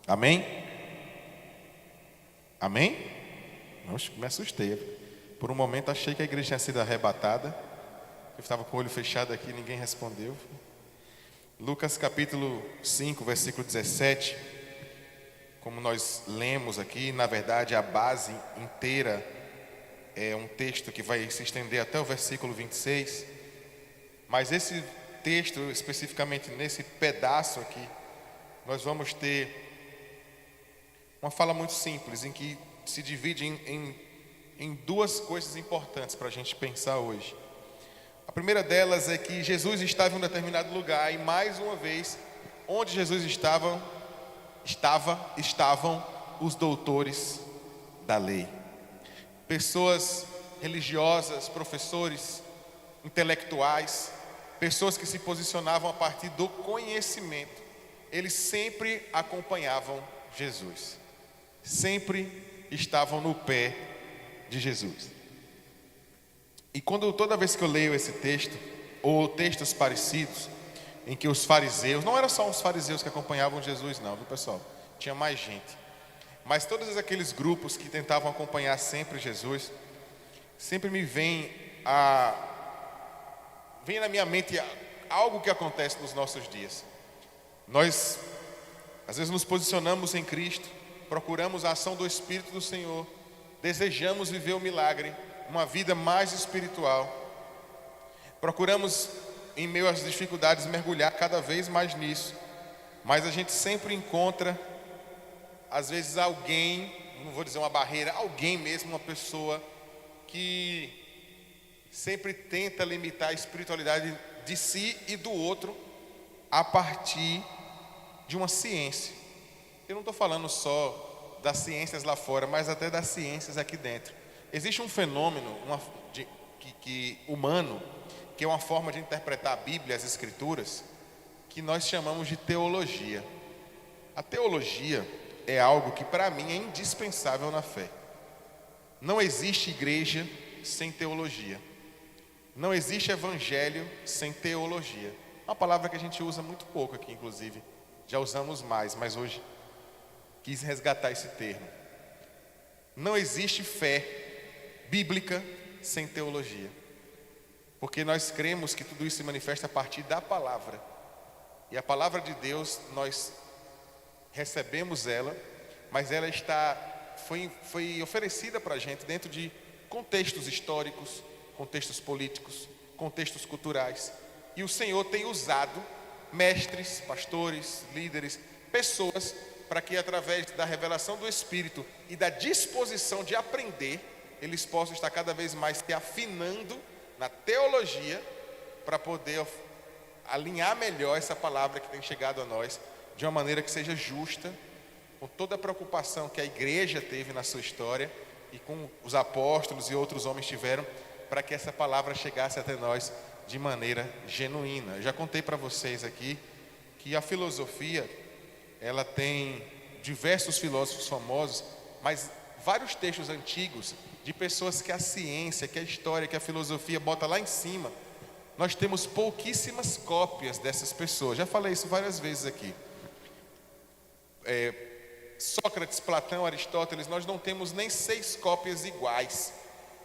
Amém? Amém? Nossa, me assustei. Por um momento achei que a igreja tinha sido arrebatada. Eu estava com o olho fechado aqui, ninguém respondeu. Lucas capítulo 5, versículo 17. Como nós lemos aqui, na verdade a base inteira é um texto que vai se estender até o versículo 26. Mas esse texto, especificamente nesse pedaço aqui, nós vamos ter uma fala muito simples, em que se divide em duas coisas importantes para a gente pensar hoje. A primeira delas é que Jesus estava em um determinado lugar, e mais uma vez, onde Jesus estavam os doutores da lei. Pessoas religiosas, professores, intelectuais, pessoas que se posicionavam a partir do conhecimento. Eles sempre acompanhavam Jesus. Sempre estavam no pé de Jesus. E toda vez que eu leio esse texto, ou textos parecidos, em que os fariseus, não eram só os fariseus que acompanhavam Jesus não, viu pessoal? Tinha mais gente. Mas todos aqueles grupos que tentavam acompanhar sempre Jesus, sempre me vem na minha mente algo que acontece nos nossos dias. Nós, às vezes, nos posicionamos em Cristo, procuramos a ação do Espírito do Senhor, desejamos viver o milagre, uma vida mais espiritual. Procuramos, em meio às dificuldades, mergulhar cada vez mais nisso. Mas a gente sempre encontra, às vezes, alguém, não vou dizer uma barreira, alguém mesmo, uma pessoa que sempre tenta limitar a espiritualidade de si e do outro a partir de uma ciência. Eu não estou falando só das ciências lá fora, mas até das ciências aqui dentro. Existe um fenômeno humano, que é uma forma de interpretar a Bíblia, as Escrituras, que nós chamamos de teologia. A teologia é algo que para mim é indispensável na fé. Não existe igreja sem teologia. Não existe evangelho sem teologia. É uma palavra que a gente usa muito pouco aqui, inclusive. Já usamos mais, mas hoje quis resgatar esse termo. Não existe fé bíblica sem teologia. Porque nós cremos que tudo isso se manifesta a partir da palavra. E a palavra de Deus, nós recebemos ela, mas ela foi oferecida para a gente dentro de contextos históricos, contextos políticos, contextos culturais. E o Senhor tem usado mestres, pastores, líderes, pessoas, para que através da revelação do Espírito e da disposição de aprender, eles possam estar cada vez mais se afinando na teologia, para poder alinhar melhor essa palavra que tem chegado a nós, de uma maneira que seja justa, com toda a preocupação que a igreja teve na sua história, e com os apóstolos e outros homens tiveram, para que essa palavra chegasse até nós de maneira genuína. Eu já contei para vocês aqui que a filosofia, ela tem diversos filósofos famosos, mas vários textos antigos de pessoas que a ciência, que a história, que a filosofia bota lá em cima. Nós temos pouquíssimas cópias dessas pessoas. Já falei isso várias vezes aqui. Sócrates, Platão, Aristóteles, nós não temos nem 6 cópias iguais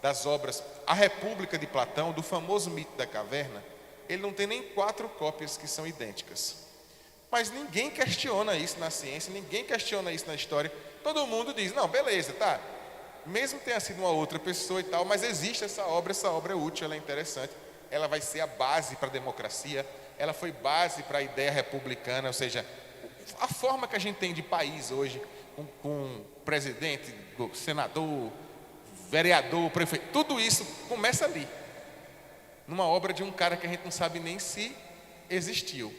das obras. A República de Platão, do famoso mito da caverna, ele não tem nem 4 cópias que são idênticas. Mas ninguém questiona isso na ciência, ninguém questiona isso na história. Todo mundo diz, não, beleza, tá. Mesmo tenha sido uma outra pessoa e tal, mas existe essa obra é útil, ela é interessante. Ela vai ser a base para a democracia, ela foi base para a ideia republicana, ou seja, a forma que a gente tem de país hoje, com presidente, senador, vereador, prefeito, tudo isso começa ali, numa obra de um cara que a gente não sabe nem se existiu.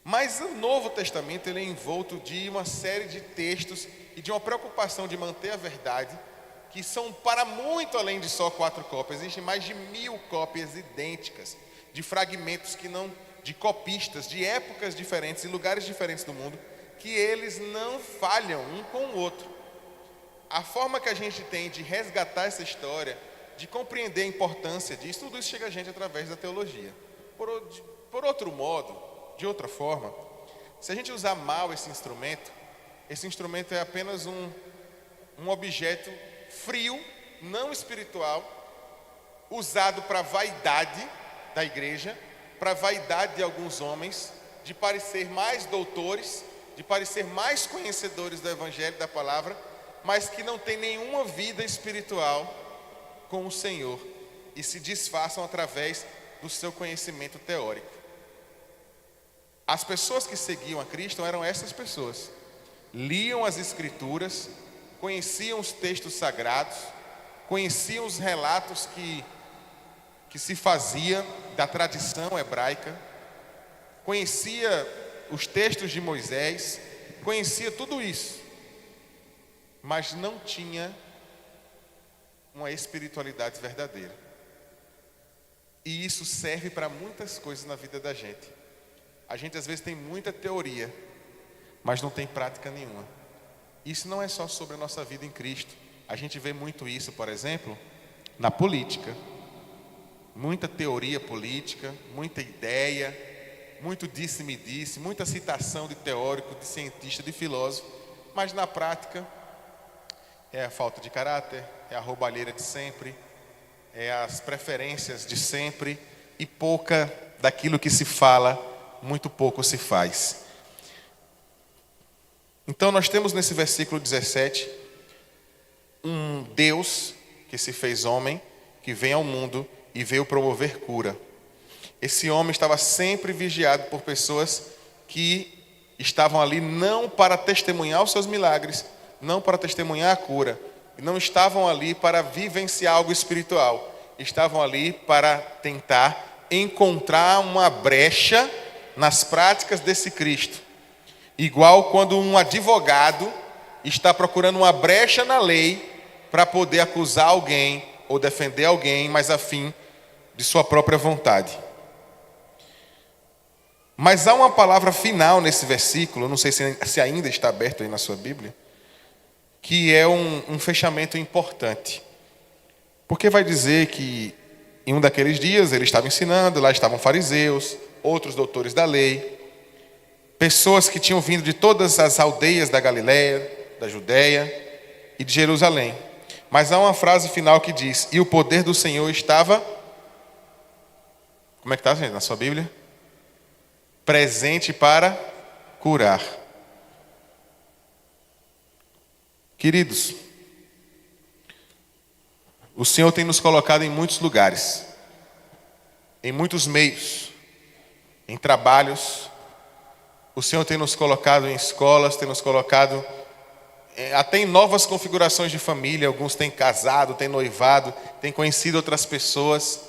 Mas o Novo Testamento, ele é envolto de uma série de textos e de uma preocupação de manter a verdade, que são para muito além de só 4 cópias. Existem mais de 1000 cópias idênticas, de fragmentos de copistas, de épocas diferentes e lugares diferentes do mundo, que eles não falham um com o outro. A forma que a gente tem de resgatar essa história, de compreender a importância disso, tudo isso chega a gente através da teologia. Por outro modo, de outra forma, se a gente usar mal esse instrumento, Esse instrumento é apenas um objeto frio, não espiritual, usado para a vaidade da igreja, para a vaidade de alguns homens, de parecer mais doutores, de parecer mais conhecedores do Evangelho, da palavra, mas que não tem nenhuma vida espiritual com o Senhor e se disfarçam através do seu conhecimento teórico. As pessoas que seguiam a Cristo eram essas pessoas. Liam as Escrituras, conheciam os textos sagrados, conheciam os relatos que se fazia da tradição hebraica, conhecia os textos de Moisés, conhecia tudo isso, mas não tinha uma espiritualidade verdadeira. E isso serve para muitas coisas na vida da gente. A gente às vezes tem muita teoria, mas não tem prática nenhuma. Isso não é só sobre a nossa vida em Cristo. A gente vê muito isso, por exemplo, na política. Muita teoria política, muita ideia, muito disse-me disse, muita citação de teórico, de cientista, de filósofo, mas na prática é a falta de caráter, é a roubalheira de sempre, é as preferências de sempre e pouca daquilo que se fala, muito pouco se faz. Então nós temos nesse versículo 17 um Deus que se fez homem, que vem ao mundo e veio promover cura. Esse homem estava sempre vigiado por pessoas que estavam ali não para testemunhar os seus milagres, não para testemunhar a cura, não estavam ali para vivenciar algo espiritual, estavam ali para tentar encontrar uma brecha nas práticas desse Cristo. Igual quando um advogado está procurando uma brecha na lei para poder acusar alguém ou defender alguém, mas a fim de sua própria vontade. Mas há uma palavra final nesse versículo, não sei se ainda está aberto aí na sua Bíblia, que é um fechamento importante. Porque vai dizer que em um daqueles dias ele estava ensinando, lá estavam fariseus, outros doutores da lei, pessoas que tinham vindo de todas as aldeias da Galileia, da Judéia e de Jerusalém. Mas há uma frase final que diz: e o poder do Senhor estava... Como é que está, gente, na sua Bíblia? Presente para curar. Queridos, o Senhor tem nos colocado em muitos lugares, em muitos meios, em trabalhos. O Senhor tem nos colocado em escolas, tem nos colocado até em novas configurações de família. Alguns têm casado, têm noivado, têm conhecido outras pessoas,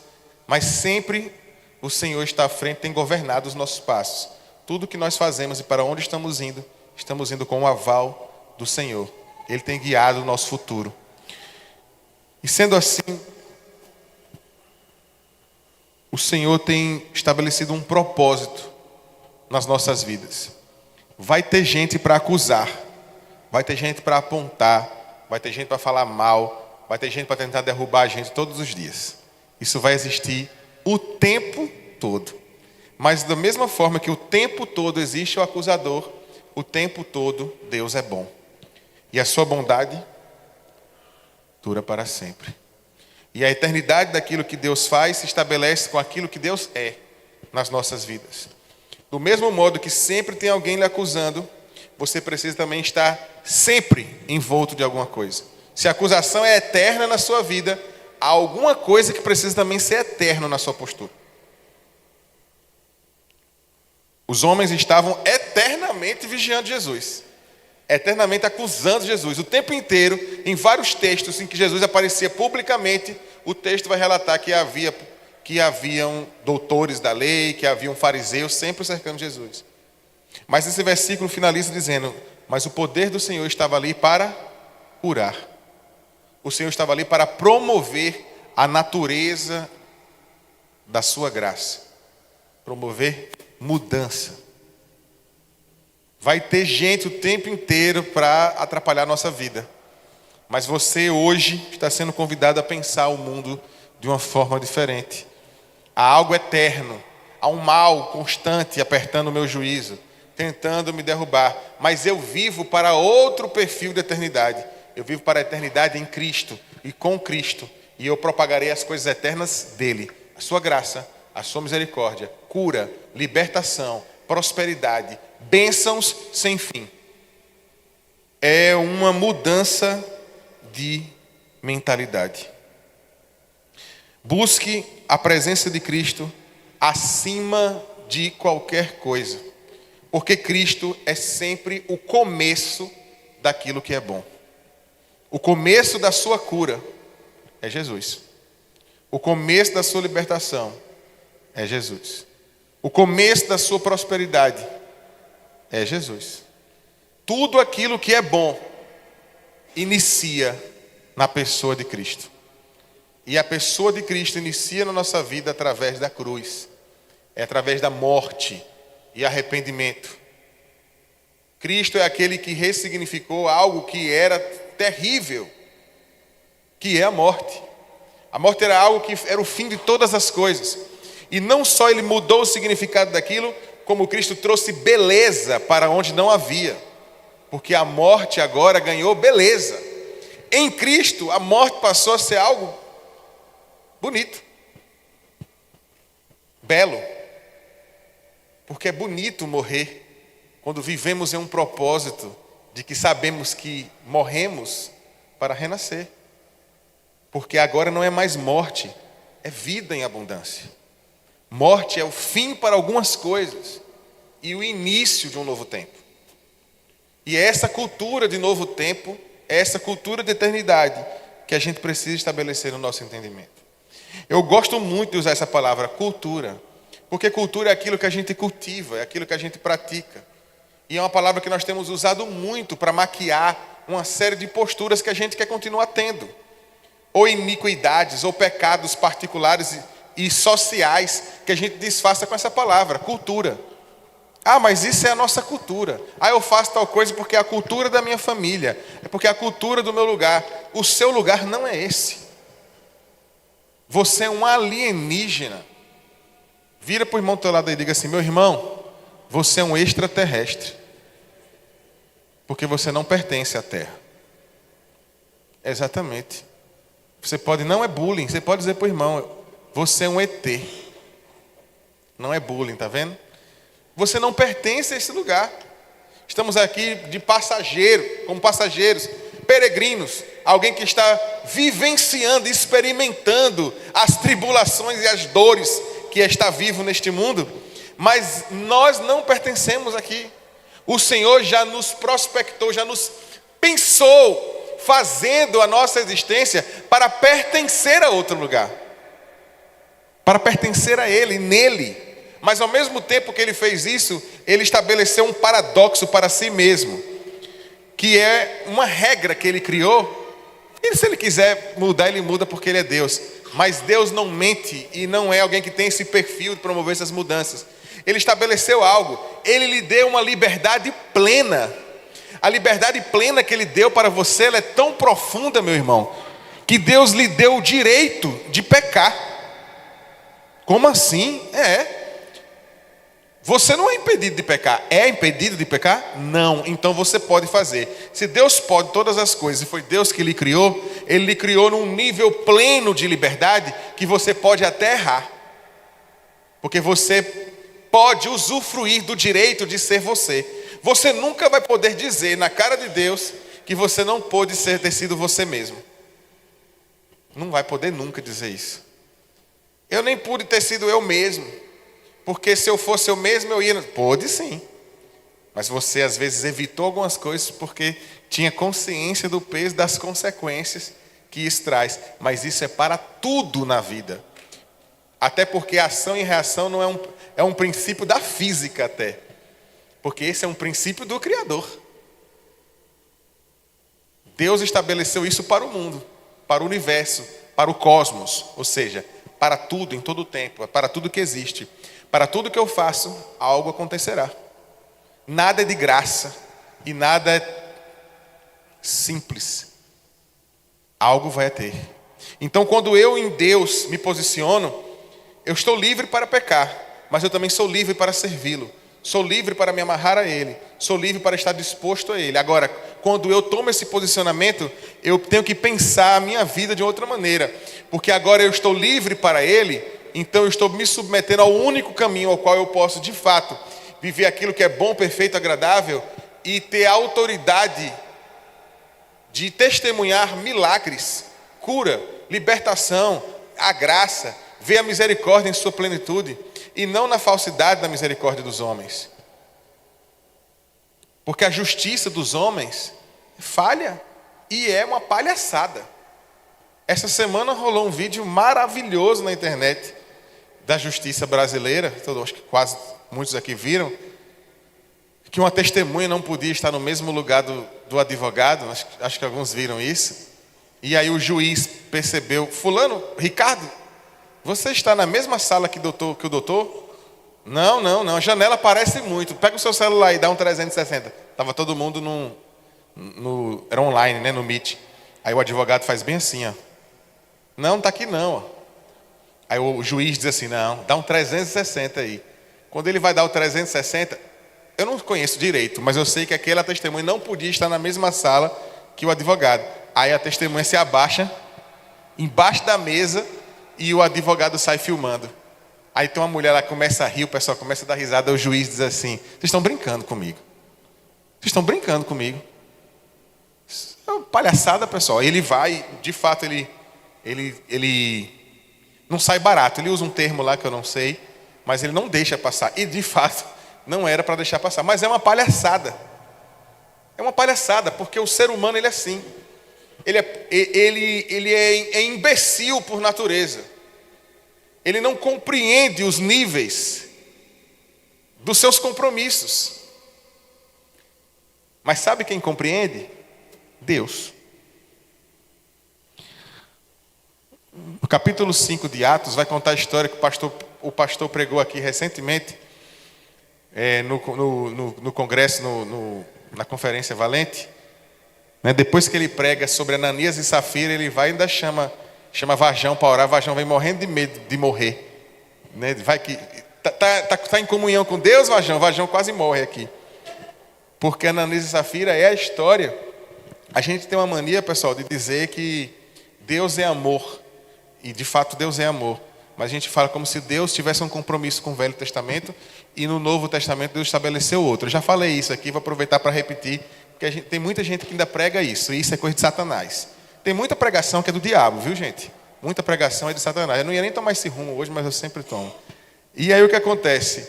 mas sempre o Senhor está à frente, tem governado os nossos passos. Tudo que nós fazemos e para onde estamos indo com o aval do Senhor. Ele tem guiado o nosso futuro. E sendo assim, o Senhor tem estabelecido um propósito nas nossas vidas. Vai ter gente para acusar, vai ter gente para apontar, vai ter gente para falar mal, vai ter gente para tentar derrubar a gente todos os dias. Isso vai existir o tempo todo. Mas da mesma forma que o tempo todo existe o acusador, o tempo todo Deus é bom. E a sua bondade dura para sempre. E a eternidade daquilo que Deus faz se estabelece com aquilo que Deus é nas nossas vidas. Do mesmo modo que sempre tem alguém lhe acusando, você precisa também estar sempre envolto de alguma coisa. Se a acusação é eterna na sua vida, há alguma coisa que precisa também ser eterna na sua postura. Os homens estavam eternamente vigiando Jesus, eternamente acusando Jesus. O tempo inteiro, em vários textos em que Jesus aparecia publicamente, o texto vai relatar que haviam doutores da lei, que haviam fariseus sempre cercando Jesus. Mas esse versículo finaliza dizendo: mas o poder do Senhor estava ali para curar. O Senhor estava ali para promover a natureza da sua graça, promover mudança. Vai ter gente o tempo inteiro para atrapalhar a nossa vida, mas você hoje está sendo convidado a pensar o mundo de uma forma diferente. Há algo eterno, há um mal constante apertando o meu juízo, tentando me derrubar, mas eu vivo para outro perfil de eternidade. Eu vivo para a eternidade em Cristo e com Cristo, e eu propagarei as coisas eternas dele, a sua graça, a sua misericórdia, cura, libertação, prosperidade, bênçãos sem fim. É uma mudança de mentalidade. Busque a presença de Cristo acima de qualquer coisa, porque Cristo é sempre o começo daquilo que é bom. O começo da sua cura é Jesus. O começo da sua libertação é Jesus. O começo da sua prosperidade é Jesus. Tudo aquilo que é bom inicia na pessoa de Cristo. E a pessoa de Cristo inicia na nossa vida através da cruz. É através da morte e arrependimento. Cristo é aquele que ressignificou algo que era terrível, que é a morte. A morte era algo que era o fim de todas as coisas. E não só ele mudou o significado daquilo, como Cristo trouxe beleza para onde não havia. Porque a morte agora ganhou beleza. Em Cristo, a morte passou a ser algo bonito, belo. Porque é bonito morrer quando vivemos em um propósito de que sabemos que morremos para renascer. Porque agora não é mais morte, é vida em abundância. Morte é o fim para algumas coisas e o início de um novo tempo. E é essa cultura de novo tempo, é essa cultura de eternidade que a gente precisa estabelecer no nosso entendimento. Eu gosto muito de usar essa palavra cultura, porque cultura é aquilo que a gente cultiva, é aquilo que a gente pratica. E é uma palavra que nós temos usado muito para maquiar uma série de posturas que a gente quer continuar tendo. Ou iniquidades, ou pecados particulares e sociais que a gente disfarça com essa palavra, cultura. Ah, mas isso é a nossa cultura. Ah, eu faço tal coisa porque é a cultura da minha família, é porque é a cultura do meu lugar. O seu lugar não é esse. Você é um alienígena. Vira para o irmão do teu lado e diga assim: meu irmão, você é um extraterrestre, porque você não pertence à Terra. Exatamente. Você pode, não é bullying, você pode dizer para o irmão: você é um ET. Não é bullying, tá vendo? Você não pertence a esse lugar. Estamos aqui de passageiro, como passageiros, peregrinos, alguém que está vivenciando, experimentando as tribulações e as dores que está vivo neste mundo, mas nós não pertencemos aqui. O Senhor já nos prospectou, já nos pensou, fazendo a nossa existência para pertencer a outro lugar, para pertencer a Ele, nele. Mas ao mesmo tempo que Ele fez isso, Ele estabeleceu um paradoxo para si mesmo, que é uma regra que Ele criou. E se Ele quiser mudar, Ele muda porque Ele é Deus. Mas Deus não mente e não é alguém que tem esse perfil de promover essas mudanças. Ele estabeleceu algo, Ele lhe deu uma liberdade plena. A liberdade plena que Ele deu para você, ela é tão profunda, meu irmão, que Deus lhe deu o direito de pecar. Como assim? Você não é impedido de pecar. É impedido de pecar? Não. Então você pode fazer. Se Deus pode todas as coisas e foi Deus que lhe criou, Ele lhe criou num nível pleno de liberdade que você pode até errar. Porque você pode usufruir do direito de ser você. Você nunca vai poder dizer na cara de Deus que você não pôde ter sido você mesmo. Não vai poder nunca dizer isso. Eu nem pude ter sido eu mesmo. Porque se eu fosse eu mesmo, eu ia... Pode sim. Mas você às vezes evitou algumas coisas porque tinha consciência do peso das consequências que isso traz. Mas isso é para tudo na vida. Até porque ação e reação não é um princípio da física até. Porque esse é um princípio do Criador. Deus estabeleceu isso para o mundo, para o universo, para o cosmos. Ou seja, para tudo, em todo o tempo, para tudo que existe. Para tudo que eu faço, algo acontecerá. Nada é de graça e nada é simples. Algo vai ter. Então, quando eu em Deus me posiciono, eu estou livre para pecar, mas eu também sou livre para servi-lo. sou livre para me amarrar a Ele, sou livre para estar disposto a Ele. Agora, quando eu tomo esse posicionamento, eu tenho que pensar a minha vida de outra maneira, porque agora eu estou livre para Ele, então eu estou me submetendo ao único caminho ao qual eu posso, de fato, viver aquilo que é bom, perfeito, agradável e ter a autoridade de testemunhar milagres, cura, libertação, a graça, ver a misericórdia em sua plenitude e não na falsidade da misericórdia dos homens. Porque a justiça dos homens falha e é uma palhaçada. Essa semana rolou um vídeo maravilhoso na internet da justiça brasileira, acho que quase muitos aqui viram, que uma testemunha não podia estar no mesmo lugar do advogado, acho que alguns viram isso, e aí o juiz percebeu, fulano, Ricardo, você está na mesma sala que o doutor? Não, a janela aparece muito, pega o seu celular e dá um 360, estava todo mundo era online, né, no Meet, aí o advogado faz bem assim, ó. Não, está aqui não, ó. Aí o juiz diz assim, não, dá um 360 aí. Quando ele vai dar o 360, eu não conheço direito, mas eu sei que aquela testemunha não podia estar na mesma sala que o advogado. Aí a testemunha se abaixa, embaixo da mesa, e o advogado sai filmando. Aí tem uma mulher lá que começa a rir, o pessoal começa a dar risada, o juiz diz assim, vocês estão brincando comigo. Vocês estão brincando comigo. Isso é uma palhaçada, pessoal. Ele vai, de fato, ele não sai barato. Ele usa um termo lá que eu não sei, mas ele não deixa passar. E, de fato, não era para deixar passar. Mas é uma palhaçada. É uma palhaçada, porque o ser humano, ele é assim. Ele é imbecil por natureza. Ele não compreende os níveis dos seus compromissos. Mas sabe quem compreende? Deus. O capítulo 5 de Atos vai contar a história que o pastor pregou aqui recentemente, no congresso, na Conferência Valente. Né? Depois que ele prega sobre Ananias e Safira, ele vai e ainda chama Varjão para orar. Varjão vem morrendo de medo de morrer. Né? Vai que tá em comunhão com Deus, Varjão. Varjão quase morre aqui. Porque Ananias e Safira é a história. A gente tem uma mania, pessoal, de dizer que Deus é amor. E de fato Deus é amor. Mas a gente fala como se Deus tivesse um compromisso com o Velho Testamento e no Novo Testamento Deus estabeleceu outro. Eu já falei isso aqui, vou aproveitar para repetir, porque tem muita gente que ainda prega isso, e isso é coisa de Satanás. Tem muita pregação que é do diabo, viu, gente? Muita pregação é de Satanás. Eu não ia nem tomar esse rumo hoje, mas eu sempre tomo. E aí o que acontece?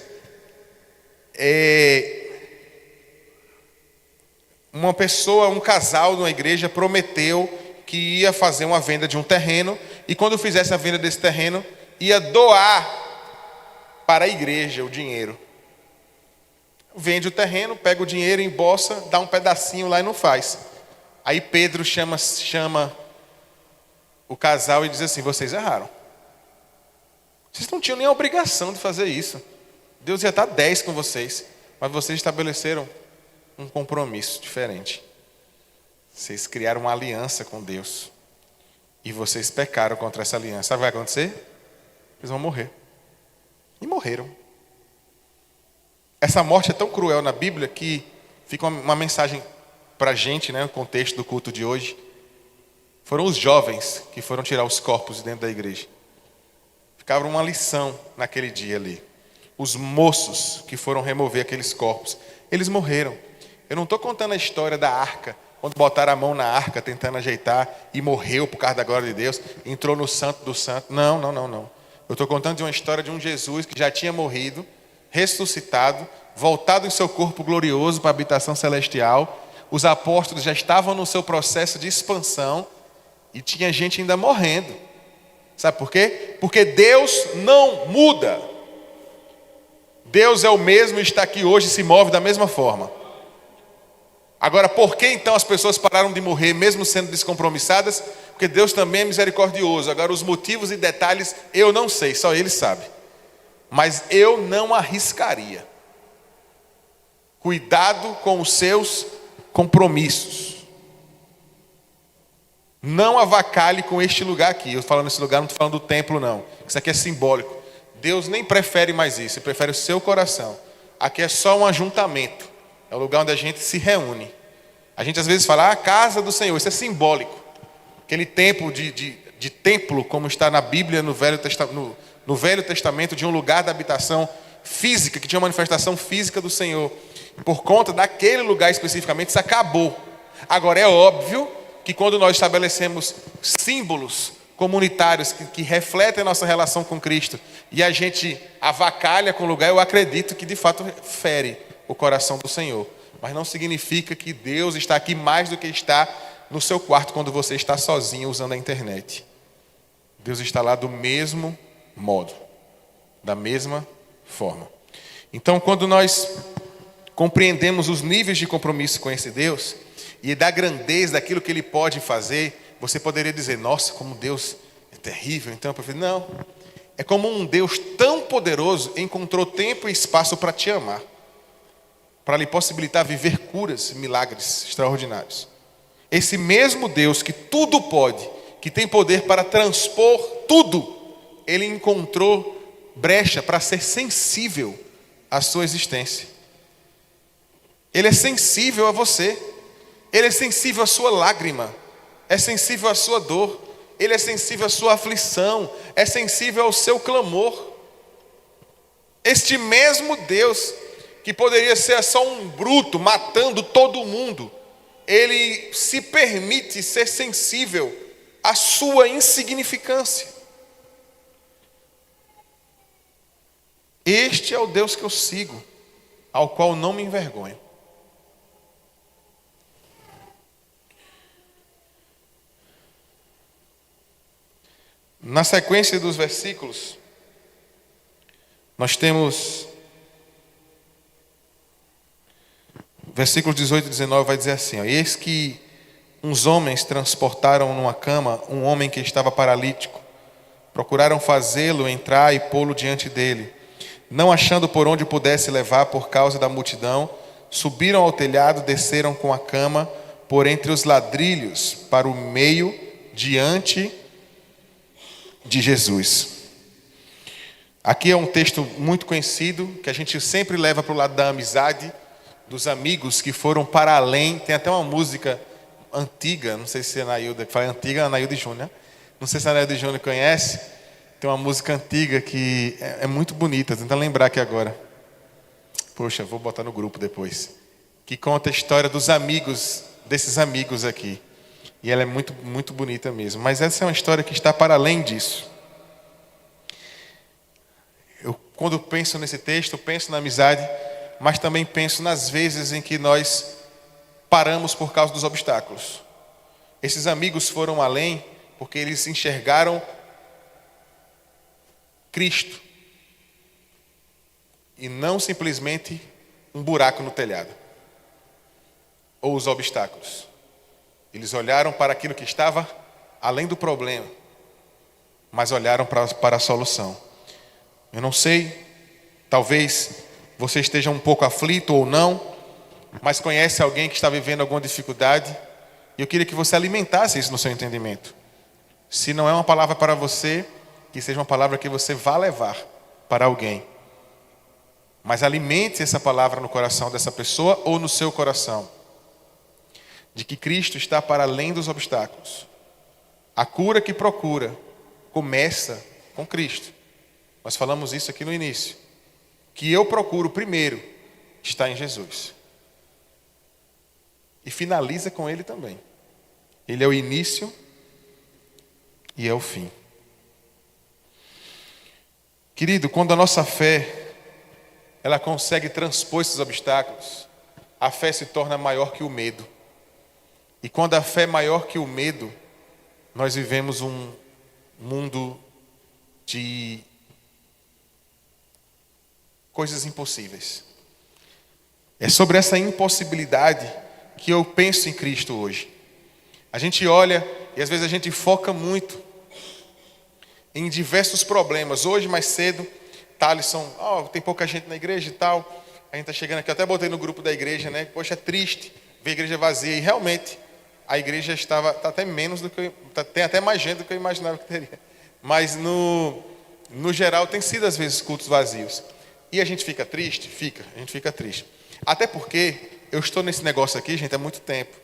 Um casal numa igreja prometeu que ia fazer uma venda de um terreno, e quando fizesse a venda desse terreno, ia doar para a igreja o dinheiro. Vende o terreno, pega o dinheiro, embolsa, dá um pedacinho lá e não faz. Aí Pedro chama o casal e diz assim, vocês erraram. Vocês não tinham nem a obrigação de fazer isso. Deus ia dar 10 com vocês, mas vocês estabeleceram um compromisso diferente. Vocês criaram uma aliança com Deus. E vocês pecaram contra essa aliança. Sabe o que vai acontecer? Eles vão morrer. E morreram. Essa morte é tão cruel na Bíblia que fica uma mensagem para a gente, né, no contexto do culto de hoje. Foram os jovens que foram tirar os corpos dentro da igreja. Ficava uma lição naquele dia ali. Os moços que foram remover aqueles corpos, eles morreram. Eu não estou contando a história da arca, quando botaram a mão na arca tentando ajeitar e morreu por causa da glória de Deus, entrou no santo do santo. Não. Eu estou contando de uma história de um Jesus que já tinha morrido, ressuscitado, voltado em seu corpo glorioso para a habitação celestial. Os apóstolos já estavam no seu processo de expansão e tinha gente ainda morrendo. Sabe por quê? Porque Deus não muda. Deus é o mesmo e está aqui hoje e se move da mesma forma. Agora, por que então as pessoas pararam de morrer, mesmo sendo descompromissadas? Porque Deus também é misericordioso. Agora, os motivos e detalhes eu não sei, só Ele sabe. Mas eu não arriscaria. Cuidado com os seus compromissos. Não avacalhe com este lugar aqui. Eu falando nesse lugar, não estou falando do templo, não. Isso aqui é simbólico. Deus nem prefere mais isso, Ele prefere o seu coração. aqui é só um ajuntamento. É o lugar onde a gente se reúne. A gente às vezes fala, a casa do Senhor, isso é simbólico. Aquele tempo de templo, como está na Bíblia, no Velho Testamento, de um lugar da habitação física, que tinha uma manifestação física do Senhor. Por conta daquele lugar especificamente, isso acabou. Agora é óbvio que quando nós estabelecemos símbolos comunitários que refletem a nossa relação com Cristo e a gente avacalha com o lugar, eu acredito que de fato fere o coração do Senhor. Mas não significa que Deus está aqui mais do que está no seu quarto quando você está sozinho usando a internet. Deus está lá do mesmo modo, da mesma forma. Então, quando nós compreendemos os níveis de compromisso com esse Deus e da grandeza daquilo que Ele pode fazer, você poderia dizer, nossa, como Deus é terrível. Então eu prefiro, não. É como um Deus tão poderoso encontrou tempo e espaço para te amar, para lhe possibilitar viver curas, milagres extraordinários. Esse mesmo Deus que tudo pode, que tem poder para transpor tudo, Ele encontrou brecha para ser sensível à sua existência. Ele é sensível a você. Ele é sensível à sua lágrima. É sensível à sua dor. Ele é sensível à sua aflição. É sensível ao seu clamor. Este mesmo Deus, que poderia ser só um bruto matando todo mundo, Ele se permite ser sensível à sua insignificância. Este é o Deus que eu sigo, ao qual não me envergonho. Na sequência dos versículos, nós temos versículos 18 e 19, vai dizer assim, eis que uns homens transportaram numa cama um homem que estava paralítico. Procuraram fazê-lo entrar e pô-lo diante dele. Não achando por onde pudesse levar por causa da multidão, subiram ao telhado, desceram com a cama por entre os ladrilhos para o meio diante de Jesus. Aqui é um texto muito conhecido, que a gente sempre leva para o lado da amizade, dos amigos que foram para além. Tem até uma música antiga, não sei se a Anailda, que fala antiga, a Anailda Júnior. Não sei se a Anailda Júnior conhece. Tem uma música antiga que é muito bonita, tentando lembrar aqui agora. Poxa, vou botar no grupo depois. Que conta a história dos amigos, desses amigos aqui. E ela é muito, muito bonita mesmo. Mas essa é uma história que está para além disso. Eu, quando penso nesse texto, penso na amizade, mas também penso nas vezes em que nós paramos por causa dos obstáculos. Esses amigos foram além porque eles enxergaram Cristo e não simplesmente um buraco no telhado ou os obstáculos. Eles olharam para aquilo que estava além do problema, mas olharam para a solução. Eu não sei, talvez você esteja um pouco aflito ou não, mas conhece alguém que está vivendo alguma dificuldade, e eu queria que você alimentasse isso no seu entendimento. Se não é uma palavra para você, que seja uma palavra que você vá levar para alguém. Mas alimente essa palavra no coração dessa pessoa ou no seu coração, de que Cristo está para além dos obstáculos. A cura que procura começa com Cristo. Nós falamos isso aqui no início. Que eu procuro primeiro está em Jesus. E finaliza com Ele também. Ele é o início e é o fim. Querido, quando a nossa fé ela consegue transpor esses obstáculos, a fé se torna maior que o medo. E quando a fé é maior que o medo, nós vivemos um mundo de coisas impossíveis. É sobre essa impossibilidade que eu penso em Cristo hoje. A gente olha e às vezes a gente foca muito em diversos problemas. Hoje, mais cedo, Thalisson, tem pouca gente na igreja e tal. A gente está chegando aqui, eu até botei no grupo da igreja, né? Poxa, é triste ver a igreja vazia. E realmente, a igreja está até menos do que tem até mais gente do que eu imaginava que teria. Mas no geral tem sido às vezes cultos vazios. E a gente fica triste? A gente fica triste. Até porque eu estou nesse negócio aqui, gente, há muito tempo.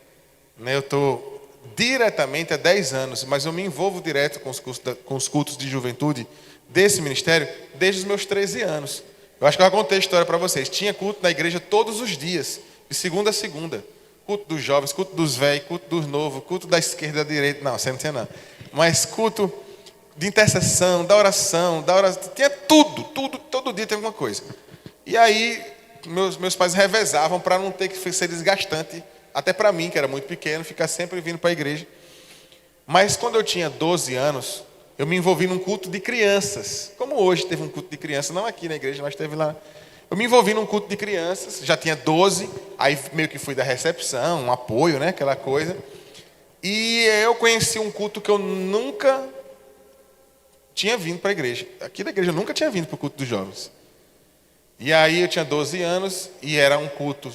Né? Eu estou diretamente há 10 anos, mas eu me envolvo direto com os cultos de juventude desse ministério desde os meus 13 anos. Eu acho que eu já contei a história para vocês. Tinha culto na igreja todos os dias, de segunda a segunda. Culto dos jovens, culto dos velhos, culto dos novos, culto da esquerda e da direita. Não, você não tinha não. Mas culto de intercessão, da oração, tinha tudo, todo dia tem alguma coisa. E aí, meus pais revezavam para não ter que ser desgastante, até para mim, que era muito pequeno, ficar sempre vindo para a igreja. Mas quando eu tinha 12 anos, eu me envolvi num culto de crianças. Como hoje teve um culto de crianças, não aqui na igreja, mas teve lá. Eu me envolvi num culto de crianças, já tinha 12, aí meio que fui da recepção, um apoio, né, aquela coisa. E eu conheci um culto que eu nunca tinha vindo para a igreja. Aqui da igreja eu nunca tinha vindo para o culto dos jovens. E aí eu tinha 12 anos e era um culto,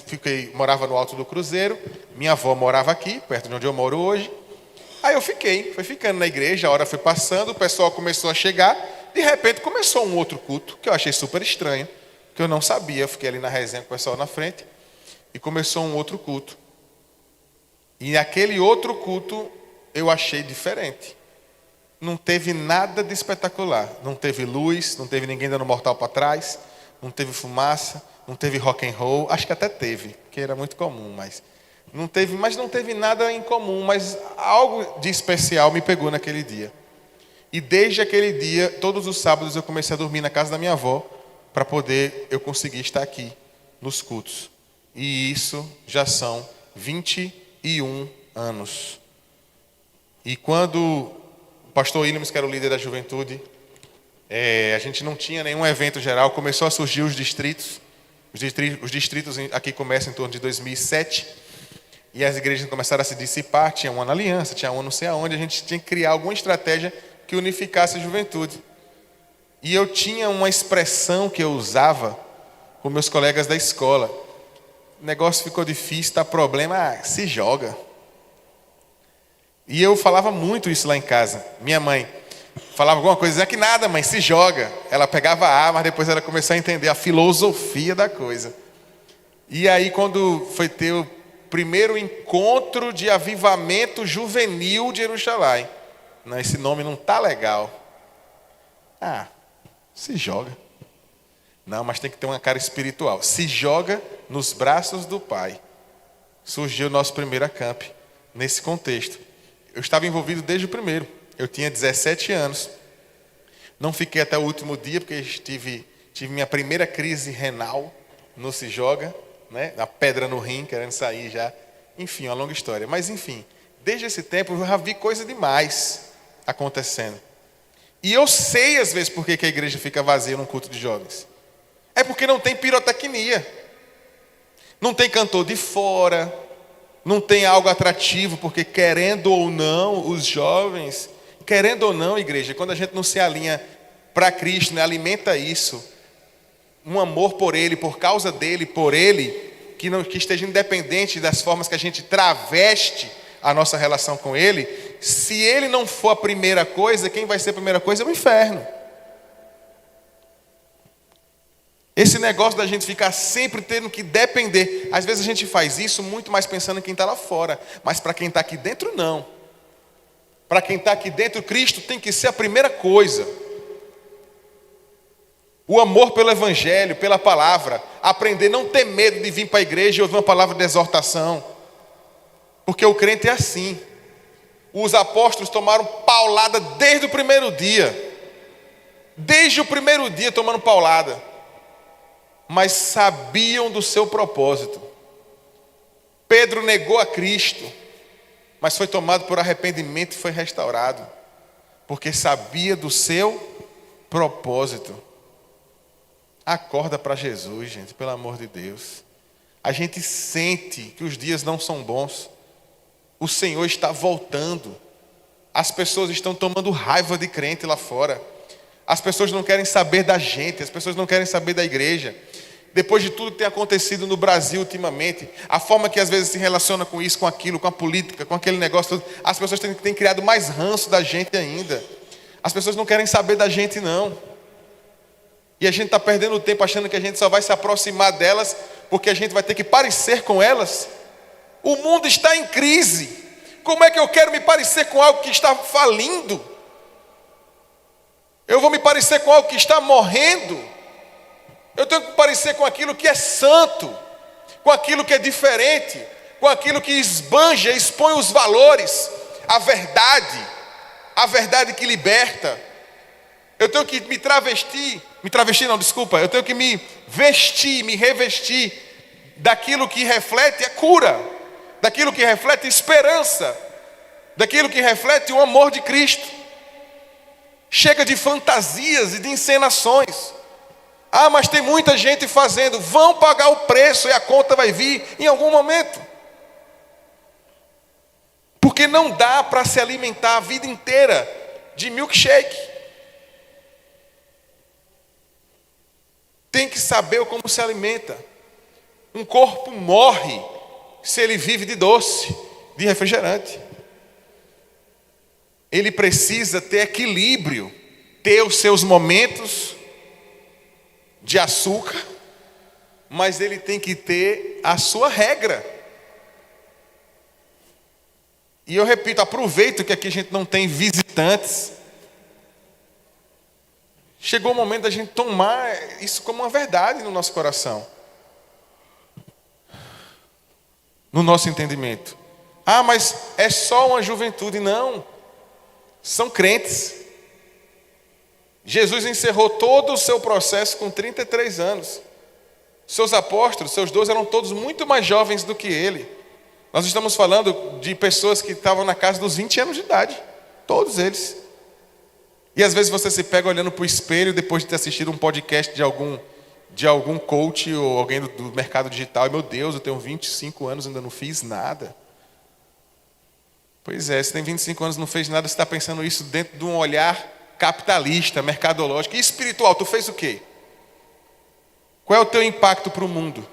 morava no Alto do Cruzeiro, minha avó morava aqui, perto de onde eu moro hoje. Aí eu fui ficando na igreja, a hora foi passando, o pessoal começou a chegar, de repente começou um outro culto, que eu achei super estranho, que eu não sabia, eu fiquei ali na resenha com o pessoal na frente, e começou um outro culto. E aquele outro culto eu achei diferente. Não teve nada de espetacular, não teve luz, não teve ninguém dando mortal para trás, não teve fumaça, não teve rock and roll, acho que até teve, que era muito comum, mas não teve nada em comum, mas algo de especial me pegou naquele dia. E desde aquele dia, todos os sábados eu comecei a dormir na casa da minha avó, para poder eu conseguir estar aqui nos cultos. E isso já são 21 anos. E quando o pastor Williams, que era o líder da juventude, a gente não tinha nenhum evento geral, começou a surgir os distritos. Os distritos aqui começam em torno de 2007. E as igrejas começaram a se dissipar, tinha uma na Aliança, tinha uma não sei aonde, a gente tinha que criar alguma estratégia que unificasse a juventude. E eu tinha uma expressão que eu usava com meus colegas da escola. O negócio ficou difícil, está problema, se joga. E eu falava muito isso lá em casa. Minha mãe falava alguma coisa, dizia que nada, mãe, se joga. Ela pegava A, mas depois ela começou a entender a filosofia da coisa. E aí quando foi ter o primeiro encontro de avivamento juvenil de Jerusalém. Não, esse nome não tá legal. Se joga. Não, mas tem que ter uma cara espiritual. Se joga nos braços do Pai. Surgiu o nosso primeiro acamp nesse contexto. Eu estava envolvido desde o primeiro. Eu tinha 17 anos. Não fiquei até o último dia, porque tive minha primeira crise renal no Se Joga, né? A pedra no rim, querendo sair já. Enfim, uma longa história. Mas enfim, desde esse tempo eu já vi coisa demais acontecendo. E eu sei às vezes por que a igreja fica vazia num culto de jovens. É porque não tem pirotecnia. Não tem cantor de fora. Não tem algo atrativo, porque querendo ou não, os jovens, querendo ou não, igreja, quando a gente não se alinha para Cristo, né, alimenta isso, um amor por Ele, por causa dEle, por Ele, que esteja independente das formas que a gente traveste a nossa relação com Ele. Se Ele não for a primeira coisa, quem vai ser a primeira coisa é o inferno. Esse negócio da gente ficar sempre tendo que depender. Às vezes a gente faz isso muito mais pensando em quem está lá fora. Mas para quem está aqui dentro, não. Para quem está aqui dentro, Cristo tem que ser a primeira coisa. O amor pelo Evangelho, pela palavra. Aprender, não ter medo de vir para a igreja e ouvir uma palavra de exortação. Porque o crente é assim. Os apóstolos tomaram paulada desde o primeiro dia. Desde o primeiro dia tomando paulada. Mas sabiam do seu propósito. Pedro negou a Cristo, mas foi tomado por arrependimento e foi restaurado, porque sabia do seu propósito. Acorda para Jesus, gente, pelo amor de Deus. A gente sente que os dias não são bons. O Senhor está voltando. As pessoas estão tomando raiva de crente lá fora. As pessoas não querem saber da gente, as pessoas não querem saber da igreja. Depois de tudo que tem acontecido no Brasil ultimamente, a forma que às vezes se relaciona com isso, com aquilo, com a política, com aquele negócio, as pessoas têm criado mais ranço da gente ainda. As pessoas não querem saber da gente, não. E a gente está perdendo tempo achando que a gente só vai se aproximar delas porque a gente vai ter que parecer com elas. O mundo está em crise. Como é que eu quero me parecer com algo que está falindo? Eu vou me parecer com algo que está morrendo? Eu tenho que me parecer com aquilo que é santo, com aquilo que é diferente, com aquilo que esbanja, expõe os valores, a verdade que liberta. Eu tenho que me travestir, eu tenho que me vestir, me revestir daquilo que reflete a cura, daquilo que reflete esperança, daquilo que reflete o amor de Cristo. Chega de fantasias e de encenações. Ah, mas tem muita gente fazendo. Vão pagar o preço e a conta vai vir em algum momento. Porque não dá para se alimentar a vida inteira de milkshake. Tem que saber como se alimenta. Um corpo morre se ele vive de doce, de refrigerante. Ele precisa ter equilíbrio, ter os seus momentos de açúcar, mas ele tem que ter a sua regra. E eu repito, aproveito que aqui a gente não tem visitantes. Chegou o momento da gente tomar isso como uma verdade no nosso coração, no nosso entendimento. Ah, mas é só uma juventude. Não, são crentes. Jesus encerrou todo o seu processo com 33 anos. Seus apóstolos, seus 12, eram todos muito mais jovens do que ele. Nós estamos falando de pessoas que estavam na casa dos 20 anos de idade. Todos eles. E às vezes você se pega olhando para o espelho depois de ter assistido um podcast de algum coach ou alguém do mercado digital. E, meu Deus, eu tenho 25 anos e ainda não fiz nada. Pois é, você tem 25 anos e não fez nada, você está pensando isso dentro de um olhar capitalista, mercadológico. E espiritual, tu fez o quê? Qual é o teu impacto para o mundo?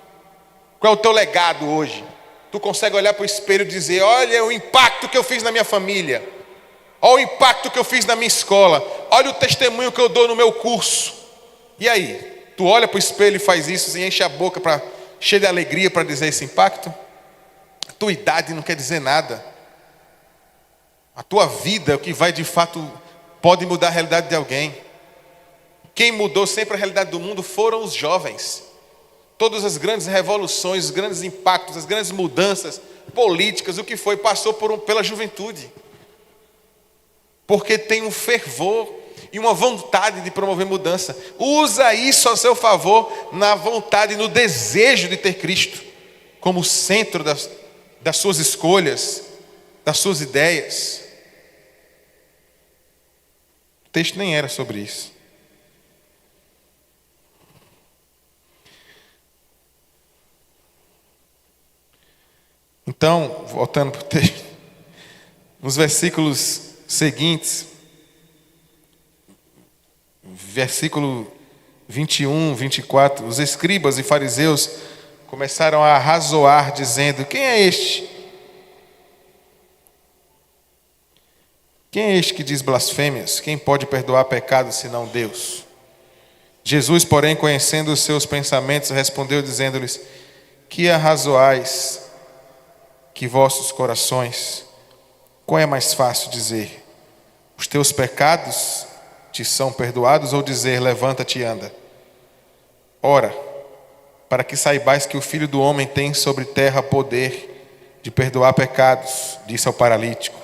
Qual é o teu legado hoje? Tu consegue olhar para o espelho e dizer: olha o impacto que eu fiz na minha família. Olha o impacto que eu fiz na minha escola. Olha o testemunho que eu dou no meu curso. E aí? Tu olha para o espelho e faz isso e enche a boca cheia de alegria para dizer esse impacto? A tua idade não quer dizer nada. A tua vida é o que vai de fato, pode mudar a realidade de alguém. Quem mudou sempre a realidade do mundo foram os jovens. Todas as grandes revoluções, os grandes impactos, as grandes mudanças políticas, o que foi, passou pela juventude. Porque tem um fervor e uma vontade de promover mudança. Usa isso a seu favor na vontade, no desejo de ter Cristo como centro das suas escolhas, das suas ideias. O texto nem era sobre isso. Então, voltando para o texto, nos versículos seguintes, versículo 21, 24, os escribas e fariseus começaram a arrazoar, dizendo: quem é este? Quem é este que diz blasfêmias? Quem pode perdoar pecados senão Deus? Jesus, porém, conhecendo os seus pensamentos, respondeu dizendo-lhes: que arrazoais que vossos corações? Qual é mais fácil dizer: os teus pecados te são perdoados, ou dizer: levanta-te e anda? Ora, para que saibais que o Filho do Homem tem sobre terra poder de perdoar pecados, disse ao paralítico: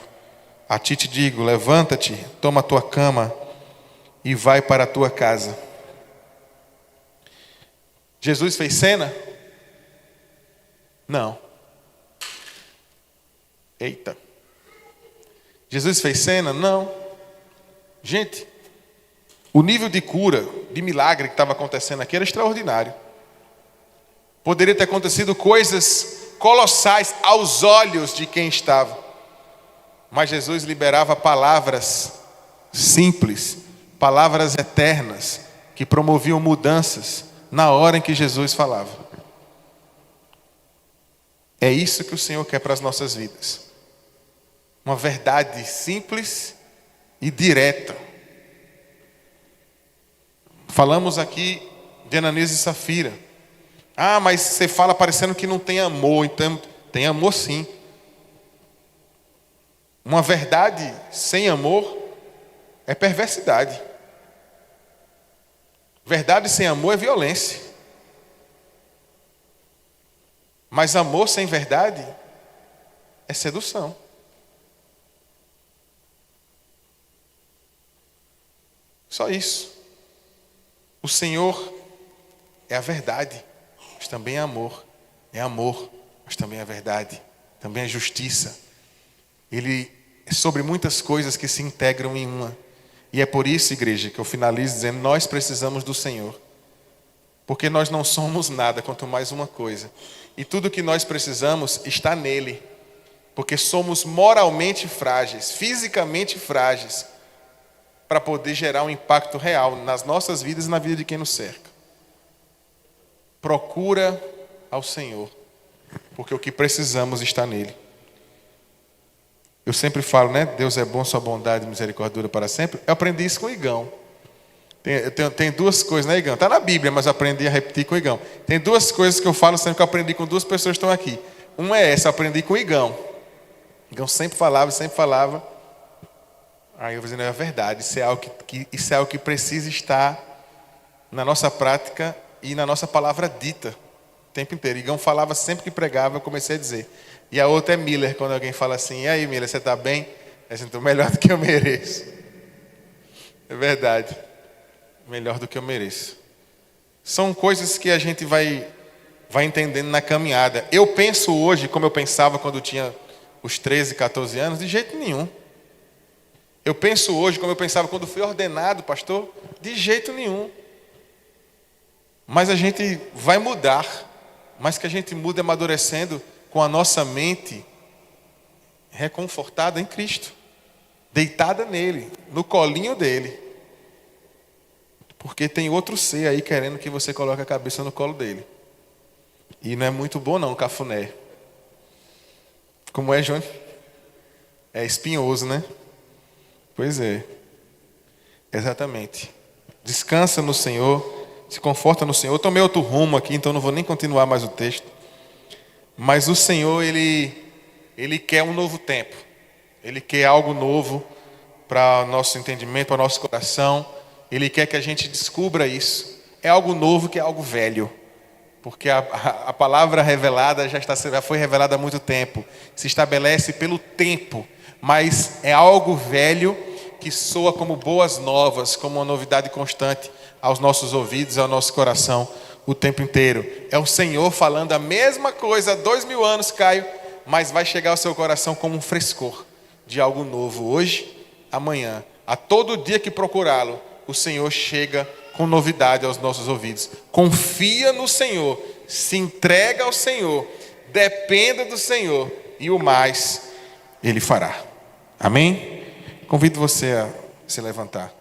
a ti te digo, levanta-te, toma a tua cama e vai para a tua casa. Jesus fez cena? Não. Eita. Jesus fez cena? Não. Gente, o nível de cura, de milagre que estava acontecendo aqui era extraordinário. Poderia ter acontecido coisas colossais aos olhos de quem estava. Mas Jesus liberava palavras simples, palavras eternas, que promoviam mudanças na hora em que Jesus falava. É isso que o Senhor quer para as nossas vidas. Uma verdade simples e direta. Falamos aqui de Ananias e Safira. Ah, mas você fala parecendo que não tem amor. Então, tem amor sim. Uma verdade sem amor é perversidade. Verdade sem amor é violência. Mas amor sem verdade é sedução. Só isso. O Senhor é a verdade, mas também é amor. É amor, mas também é verdade. Também é justiça. Ele é sobre muitas coisas que se integram em uma. E é por isso, igreja, que eu finalizo dizendo: nós precisamos do Senhor. Porque nós não somos nada, quanto mais uma coisa. E tudo que nós precisamos está nele. Porque somos moralmente frágeis, fisicamente frágeis, para poder gerar um impacto real nas nossas vidas e na vida de quem nos cerca. Procura ao Senhor, porque o que precisamos está nele. Eu sempre falo, né? Deus é bom, sua bondade e misericórdia dura para sempre. Eu aprendi isso com o Igão. Tem duas coisas, né, Igão? Está na Bíblia, mas eu aprendi a repetir com o Igão. Tem duas coisas que eu falo sempre que eu aprendi com duas pessoas que estão aqui. Uma é essa, eu aprendi com o Igão. O Igão sempre falava, sempre falava. Aí eu vou dizendo, é verdade, isso é algo que precisa estar na nossa prática e na nossa palavra dita o tempo inteiro. Igão falava sempre que pregava, eu comecei a dizer. E a outra é Miller, quando alguém fala assim: e aí, Miller, você está bem? Eu sinto melhor do que eu mereço. É verdade, melhor do que eu mereço. São coisas que a gente vai entendendo na caminhada. Eu penso hoje como eu pensava quando eu tinha os 13, 14 anos, de jeito nenhum. Eu penso hoje como eu pensava quando fui ordenado pastor, de jeito nenhum. Mas a gente vai mudar, mas que a gente muda amadurecendo com a nossa mente reconfortada em Cristo, deitada nele, no colinho dele. Porque tem outro ser aí querendo que você coloque a cabeça no colo dele. E não é muito bom não, cafuné. Como é, João? É espinhoso, né? Pois é. Exatamente. Descansa no Senhor, se conforta no Senhor. Eu tomei outro rumo aqui, então não vou nem continuar mais o texto. Mas o Senhor, Ele quer um novo tempo. Ele quer algo novo para o nosso entendimento, para o nosso coração. Ele quer que a gente descubra isso. É algo novo que é algo velho. Porque a palavra revelada já foi revelada há muito tempo. Se estabelece pelo tempo. Mas é algo velho que soa como boas novas, como uma novidade constante aos nossos ouvidos, ao nosso coração, o tempo inteiro. É o Senhor falando a mesma coisa há 2000 anos, Caio, mas vai chegar ao seu coração como um frescor de algo novo, hoje, amanhã. A todo dia que procurá-lo, o Senhor chega com novidade aos nossos ouvidos. Confia no Senhor, se entrega ao Senhor, dependa do Senhor, e o mais Ele fará. Amém? Convido você a se levantar.